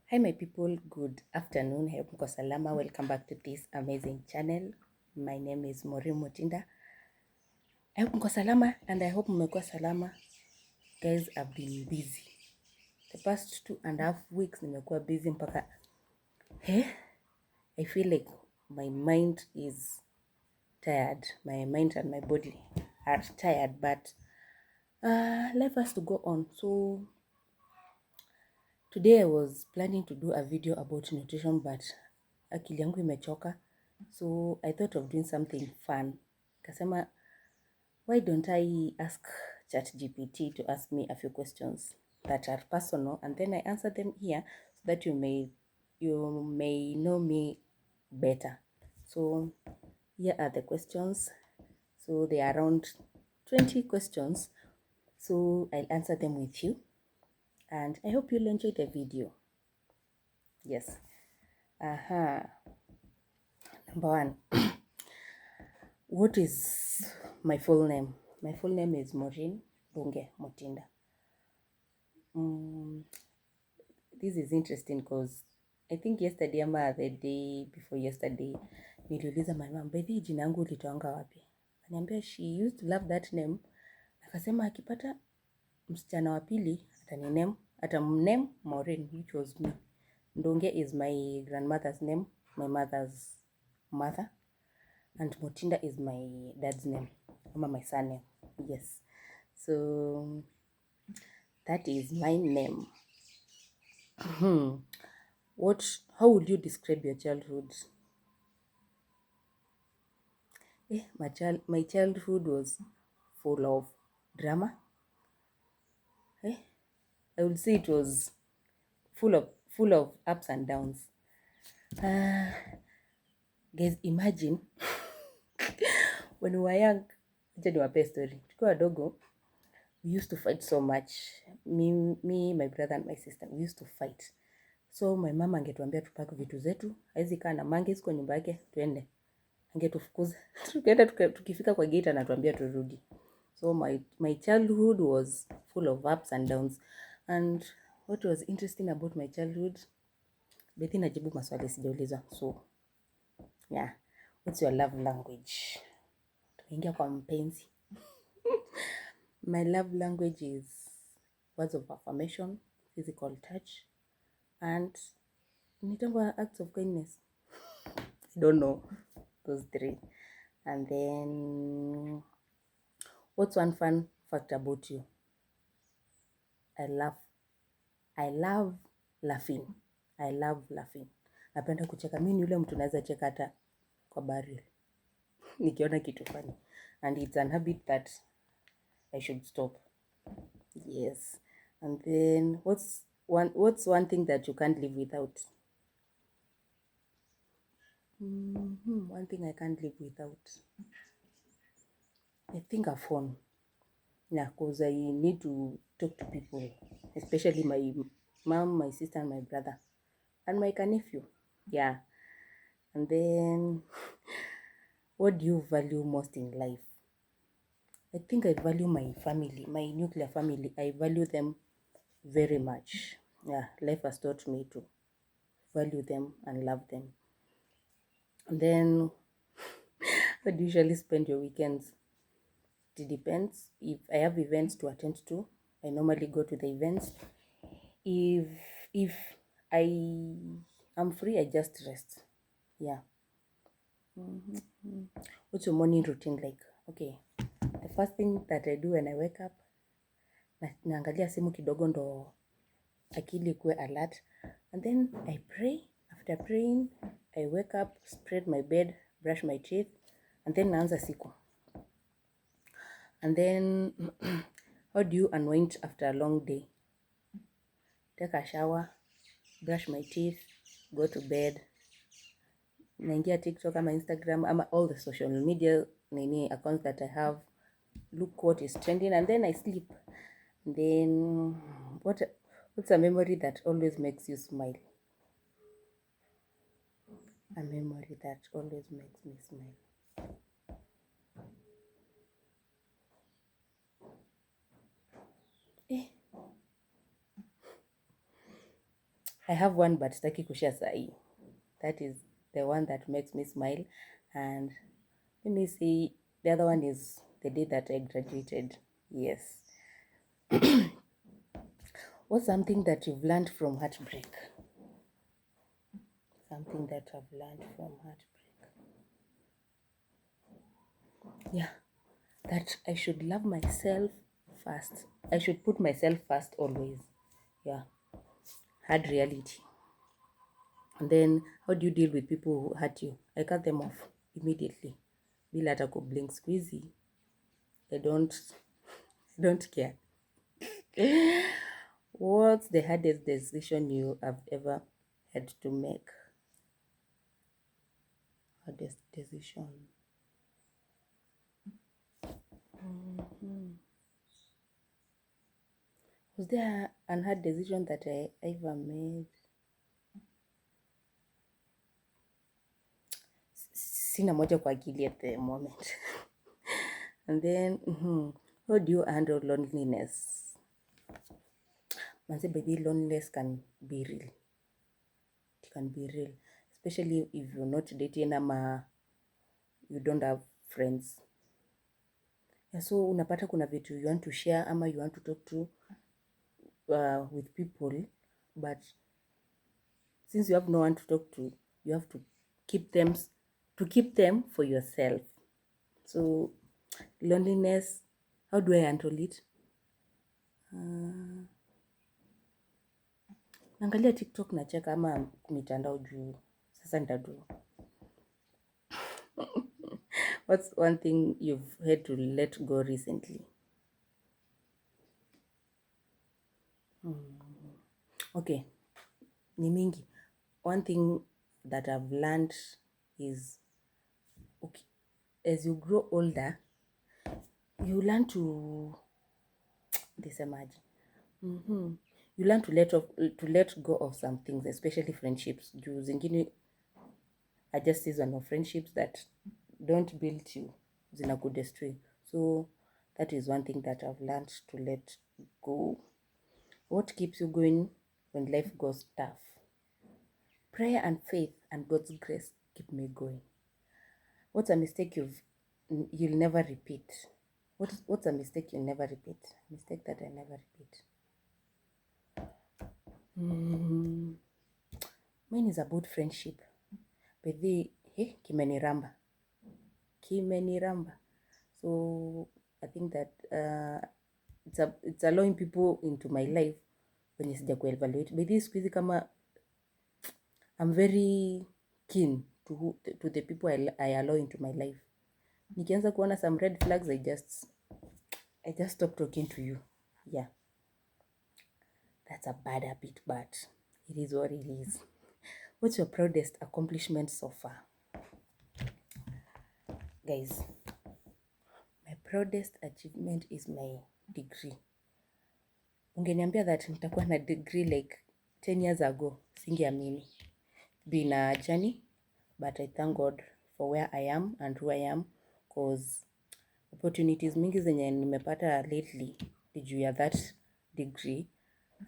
Hi my people, good afternoon. I hope mko salama. Welcome back to this amazing channel. My name is Maureen Mutinda. I hope mko salama and I hope mmekuwa salama. Guys, I've been busy. The past 2.5 weeks nimekuwa busy mpaka I feel like my mind is tired. My mind and my body are tired, but life has to go on. So today I was planning to do a video about nutrition, but akili yangu imechoka. So I thought of doing something fun. Kasema, why don't I ask ChatGPT to ask me a few questions that are personal, and then I answer them here so that you may know me better. So here are the questions. So they are around 20 questions. So I'll answer them with you, and I hope you'll enjoy the video. Yes. Number one. What is my full name? My full name is Maureen Bunge Mutinda. This is interesting because I think yesterday ama the day before yesterday niliuliza my mom, "Baby, jina yangu ulitoanga wapi?" Akaniambia she used to love that name. Akasema akipata msichana wa pili atamname Maureen, which was me. Ndunge is my grandmother's name, my mother's mother. And Mutinda is my dad's name, or my surname. Yes. So that is my name. How would you describe your childhood? My childhood was full of drama. I would say it was full of ups and downs. Guys, imagine when we were young, acha niwape story. Tukiwa wadogo, we used to fight so much. Me, my brother and my sister, we used to fight. So my mama angetuambia tupake vitu zetu, haizi kaa na mangi kwa nyumba yake, tuende. Angetufukuza. Tukienda tukifika kwa gate anatuambia turudi. So my childhood was full of ups and downs. And what was interesting about my childhood, Betty najibu maswali sijaulizwa. So yeah, what's your love language? Tuingia kwa mpenzi. My love language is words of affirmation, physical touch, and nitangwa acts of kindness. I don't know those three. And then, what's one fun fact about you? I love laughing. I love laughing. Napenda kucheka. Mimi ni yule mtu naweza cheka hata kwa bari. Nikiona kitu funny. And it's an habit that I should stop. Yes. And then, what's one thing that you can't live without? One thing I can't live without. I think a phone. Yeah, because I need to talk to people, especially my mom, my sister, and my brother, and my nephew. Yeah. And then, what do you value most in life? I think I value my family, my nuclear family. I value them very much. Yeah, life has taught me to value them and love them. And then, how do you usually spend your weekends? It depends. If I have events to attend to, I normally go to the events. If I am free, I just rest. Yeah. What's your morning routine like? Okay. The first thing that I do when I wake up, naangalia simu kidogo ndo akili kuwe alert. And then I pray. After praying, I wake up, spread my bed, brush my teeth, and then naanza siku. And then, how do you unwind after a long day? Take a shower, brush my teeth, go to bed. Naingia TikTok ama Instagram ama all the social media accounts that I have. Look what is trending, and then I sleep. And then, what's a memory that always makes you smile? A memory that always makes me smile. I have one but sitaki kushare sahi. That is the one that makes me smile. And let me see, the other one is the day that I graduated. Yes. What's something that you've learned from heartbreak? Something that I've learned from heartbreak. Yeah, that I should love myself first. I should put myself first always. Yeah, hard reality. And then, how do you deal with people who hurt you? I cut them off immediately. Bila hata blink squeezy. I don't care. What's the hardest decision you have ever had to make? Hardest decision. Was there an hard decision that I ever made? Sina moja kwa akili at the moment. And then, how do you handle loneliness? Manze, baby, loneliness can be real. It can be real, especially if you're not dating ama you don't have friends. Yeah, so unapata kuna vitu you want to share ama you want to talk to with people, but since you have no one to talk to, you have to keep them for yourself. So loneliness, how do I handle it? Naangalia TikTok nacheka ama mitandao juu sasa nitadu. What's one thing you've had to let go recently? Okay, ni mingi. One thing that I've learned is, okay, as you grow older, you learn to disemaji. You learn to let go of some things, especially friendships. Juu zingine are just season of friendships that don't build you, zinakudestroy. So that is one thing that I've learned to let go. What keeps you going when life goes tough? Prayer and faith and God's grace keep me going. What's a mistake you'll never repeat? What's a mistake you'll never repeat? Mistake that I never repeat. Mine is about friendship. But kimeniramba. So I think that it's allowing people into my life when sija kuevaluate. But this siku hizi kama I'm very keen to the people I allow into my life. Nikianza kuona some red flags, I just stop talking to you. Yeah. That's a bad habit, but it is what it is. What's your proudest accomplishment so far? Guys, my proudest achievement is my degree. Ungeniambia that nitakuwa na degree like 10 years ago, singeamini. Been a journey, but I thank God for where I am and who I am, because opportunities mingi zenye nimepata lately ni juu ya that degree,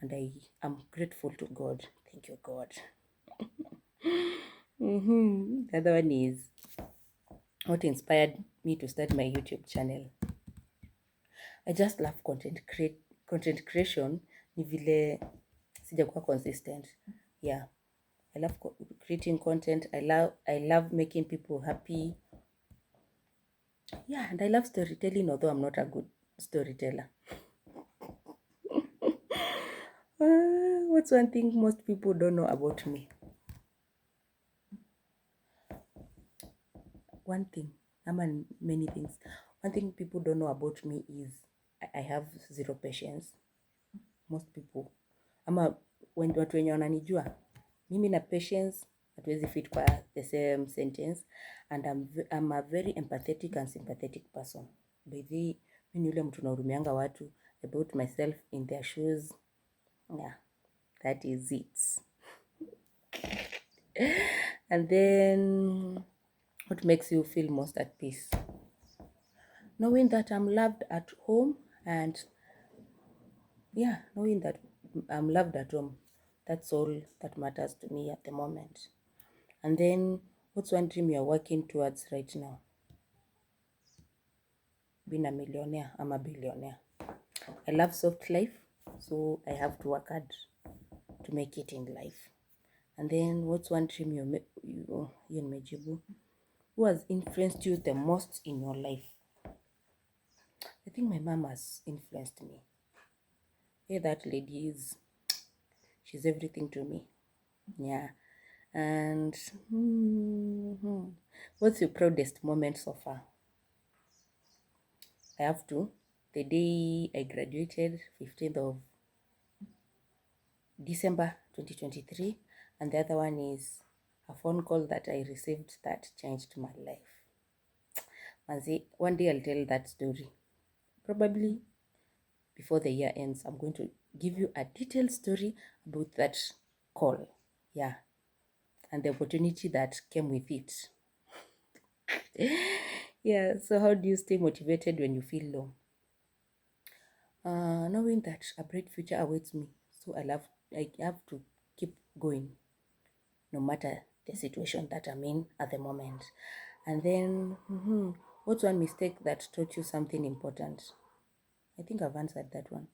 and I am grateful to God. Thank you, God. The other one is what inspired me to start my YouTube channel. I just love content creation. Ni vile sijakuwa consistent. Yeah, I love creating content. I love making people happy. Yeah, and I love storytelling, although I'm not a good storyteller. What's one thing most people don't know about me? One thing, many things. One thing people don't know about me is I have zero patience. Most people, ama watu wenye wananijua, mimi na patience hatuwezi fit kwa the same sentence, and I'm a very empathetic and sympathetic person. By the way, mimi yule mtu nahurumianga watu. I put myself in their shoes. Yeah, that is it. And then, what makes you feel most at peace? Knowing that I'm loved at home, and yeah, knowing that I'm loved at home. That's all that matters to me at the moment. And then, what's one dream you're working towards right now? Being a millionaire. I'm a billionaire. I love soft life, so I have to work hard to make it in life. And then, what's one dream you Mejibu? Who has influenced you the most in your life? I think my mom has influenced me. Hey, that lady she's everything to me. Yeah. And what's your proudest moment so far? I have to. The day I graduated, 15th of December 2023. And the other one is a phone call that I received that changed my life. One day I'll tell that story. Probably before the year ends, I'm going to give you a detailed story about that call. Yeah. And the opportunity that came with it. Yeah. So how do you stay motivated when you feel low? Knowing that a bright future awaits me. So I have to keep going no matter the situation that I'm in at the moment. And then, what's one mistake that taught you something important? I think I've answered that one.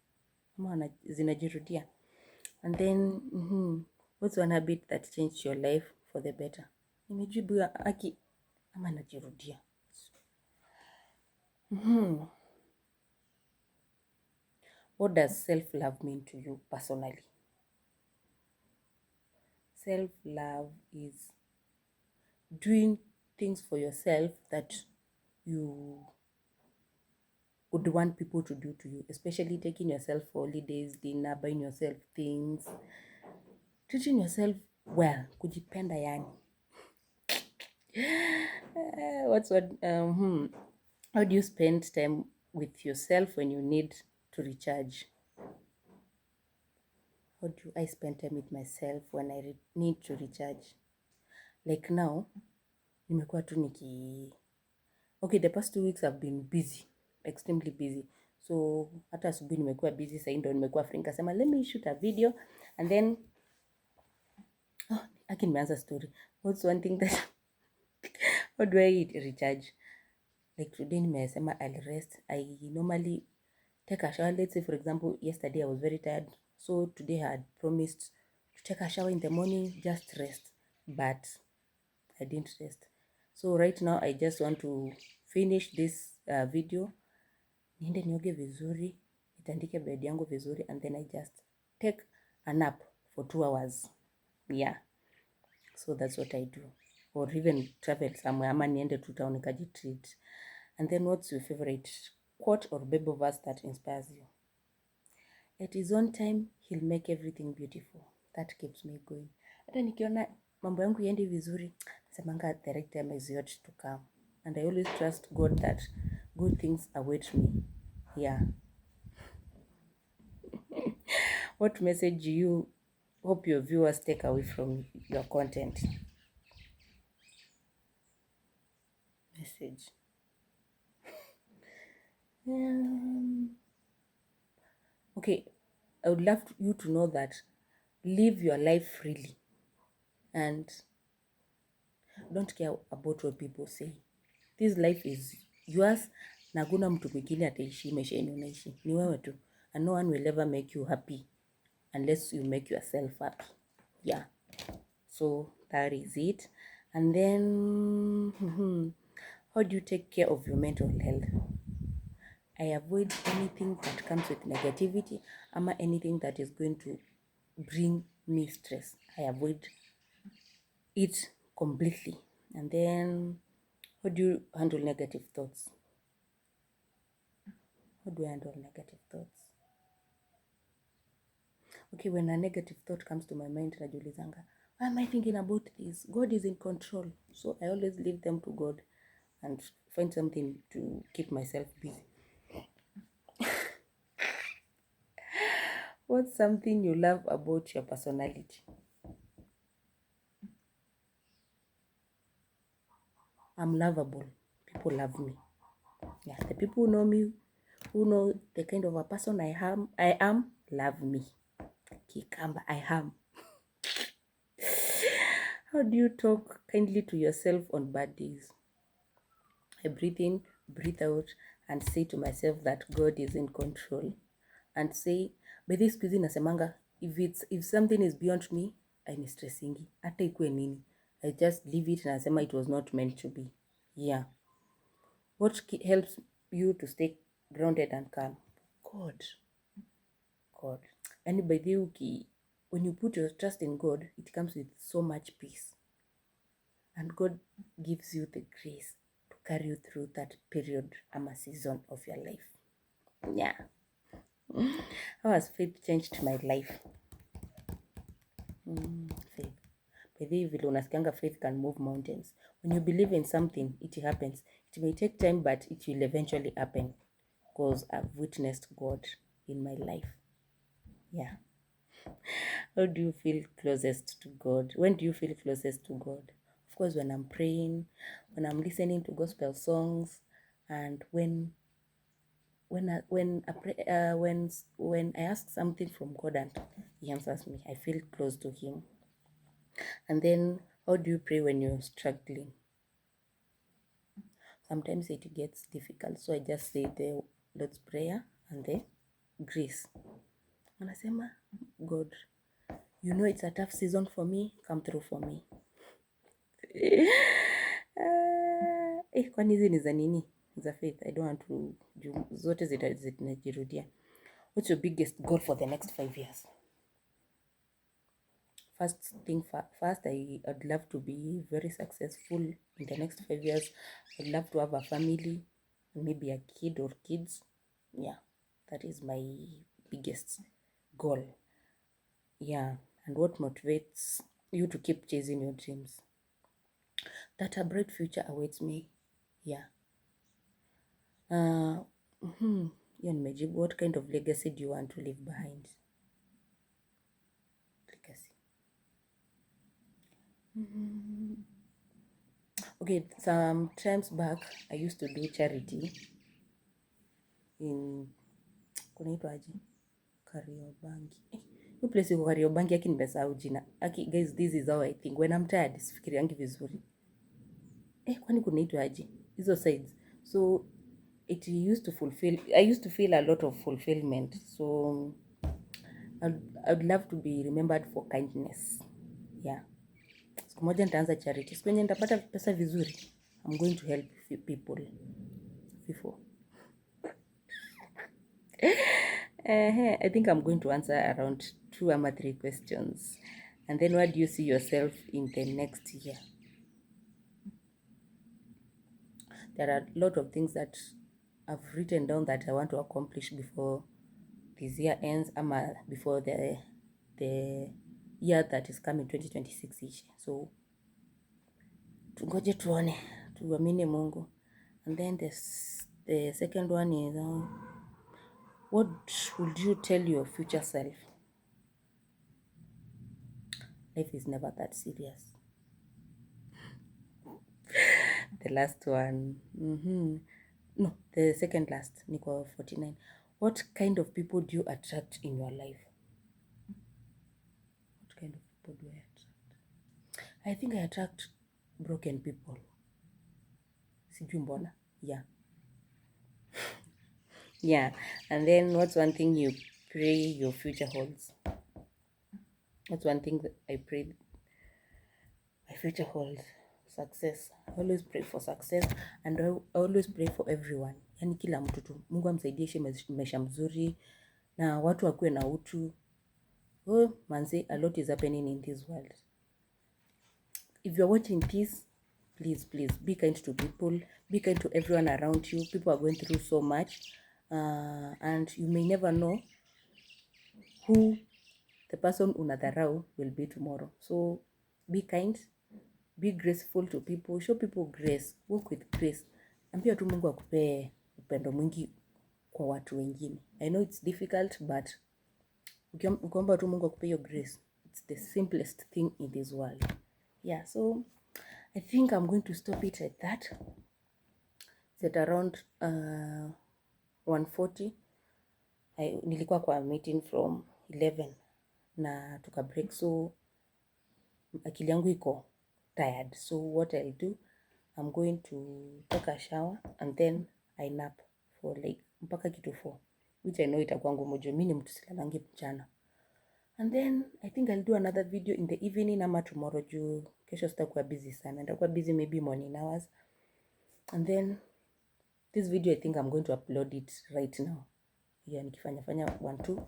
Zinajirudia. And then, what's one habit that changed your life for the better? Nimejibu aki ama najirudia. What does self-love mean to you personally? Self-love is doing things for yourself that you would want people to do to you, especially taking yourself for holidays, dinner, buying yourself things, treating yourself well, kujipenda yani. What's what? How do you spend time with yourself when you need to recharge? How do I spend time with myself when I need to recharge? Like now, nimekuwa tu okay, the past 2 weeks I've been busy, extremely busy. So hata asubuhi nimekuwa busy, sasa ndio nimekuwa free nikasema let me shoot a video and then nimeanza story. What's one thing that how do I recharge? Like today nimesema I'll rest. I normally take a shower. Let's say for example, yesterday I was very tired. So today I had promised to take a shower in the morning, just rest. But I didn't rest. So right now I just want to finish this video. Niende nioge vizuri, nitandike bed yangu vizuri and then I just take a nap for 2 hours. Yeah. So that's what I do. Or even travel somewhere ama niende tu town nikajitreat. And then what's your favorite quote or Bible verse that inspires you? At his own time, he'll make everything beautiful. That keeps me going. Hata nikiona mambo yangu yendi vizuri, nasemanga the right time is yet to come. And I always trust God that good things await me. Yeah. What message do you hope your viewers take away from your content? Message. Okay, I would love you to know that live your life freely and don't care about what people say. This life is yours na hakuna mtu mwingine ataishi maisha yenye unaishi. Ni wewe tu. And no one will ever make you happy unless you make yourself happy. Yeah. So that is it. And then, how do you take care of your mental health? I avoid anything that comes with negativity ama anything that is going to bring me stress. I avoid it completely. And then, how do you handle negative thoughts? How do I handle negative thoughts? Okay, when a negative thought comes to my mind, najiulizanga, why am I thinking about this? God is in control. So I always leave them to God and find something to keep myself busy. What's something you love about your personality? I'm lovable. People love me. Yeah, the people who know me, who know the kind of a person I am, love me. Kikamba, I am. How do you talk kindly to yourself on bad days? I breathe in, breathe out, and say to myself that God is in control. And say, by this cuisine nasemanga, if something is beyond me, I stressingi. Hata ikue nini. I just leave it and nasema it was not meant to be. Yeah. What helps you to stay grounded and calm? God. God. And by the way, when you put your trust in God, it comes with so much peace. And God gives you the grace to carry you through that period a season of your life. Yeah. How has faith changed my life? Faith. By the way, unasikianga faith can move mountains. When you believe in something, it happens. It may take time, but it will eventually happen. Because I've witnessed God in my life. Yeah. How do you feel closest to God? When do you feel closest to God? Of course, when I'm praying, when I'm listening to gospel songs, and when I ask something from God and He answers me, I feel close to Him. And then, how do you pray when you're struggling? Sometimes it gets difficult, so I just say the Lord's Prayer and the grace. Anasema, God, you know it's a tough season for me, come through for me. Kwani hizi ni za nini? Za faith. I don't want to zote zinajirudia. What's your biggest goal for the next 5 years? First, I'd love to be very successful in the next 5 years. I'd love to have a family, maybe a kid or kids. Yeah, that is my biggest goal. Yeah, and what motivates you to keep chasing your dreams? That a bright future awaits me. Yeah. Nimejibu. What kind of legacy do you want to leave behind? Legacy. Okay, some times back I used to do charity in kunaitwaje? Kariobangi. Hiyo place iko Kariobangi, aki nimesahau jina. Aki guys, this is how I think. When I'm tired, sifikiriangi vizuri. Kwani kunaitwaje? Hizo sides. So I used to feel a lot of fulfillment. So I'd love to be remembered for kindness. Yeah. Siku moja nitaanza charity. Siku yenye nitapata pesa vizuri, I'm going to help people. I think I'm going to answer around 2 or 3 questions. And then, where do you see yourself in the next year? There are a lot of things that I've written down that I want to accomplish before this year ends, before the year that is coming, 2026. So tungoje tuone, tuamini Mungu. And then the second one is, what would you tell your future self? Life is never that serious. The last one. No, the second last. Niko 49. What kind of people do you attract in your life? What kind of people do I attract? I think I attract broken people. Sijui mbona. Yeah. Yeah. And then, what's one thing you pray your future holds? That's one thing that I pray my future holds. Success. I always pray for success, and I always pray for everyone. Yani kila mtu tu. Mungu amsaidie maisha mzuri na watu wakuwe na utu. Oh, manze, a lot is happening in this world. If you're watching this, please be kind to people. Be kind to everyone around you. People are going through so much. And you may never know who the person unadharau will be tomorrow. So be kind. Be graceful to people. Show people grace. Work with grace. Ambia tu Mungu akupee upendo mwingi kwa watu wengine. I know it's difficult, but ukiomba tu Mungu akupee your grace. It's the simplest thing in this world. Yeah, so I think I'm going to stop it at that. It's at around 1:40. Nilikuwa kwa meeting from 11 na tuka break, so akili yangu iko tired. So what I'll do, I'm going to take a shower and then I nap for like mpaka kitu 4, which I know itakuwa ngumu juu mimi ni mtu silalangi mchana. And then I think I'll do another video in the evening ama tomorrow juu kesho sitakuwa busy sana. Nitakuwa busy maybe morning hours. And then this video I think I'm going to upload it right now. Yeah, nikifanya 1 2.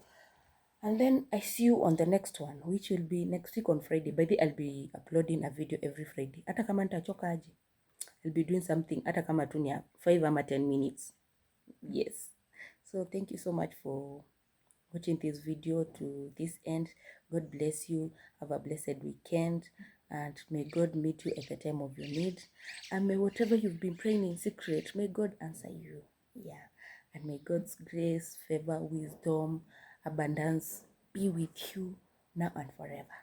And then I see you on the next one, which will be next week on Friday. By the way, I'll be uploading a video every Friday. Hata kama nitachoka aje, I'll be doing something. Hata kama tu ni 5 ama 10 minutes. Yes. So thank you so much for watching this video to this end. God bless you. Have a blessed weekend. And may God meet you at the time of your need. And may whatever you've been praying in secret, may God answer you. Yeah. And may God's grace, favor, wisdom, abundance be with you now and forever.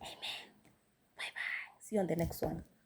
Amen. Bye-bye. See you on the next one.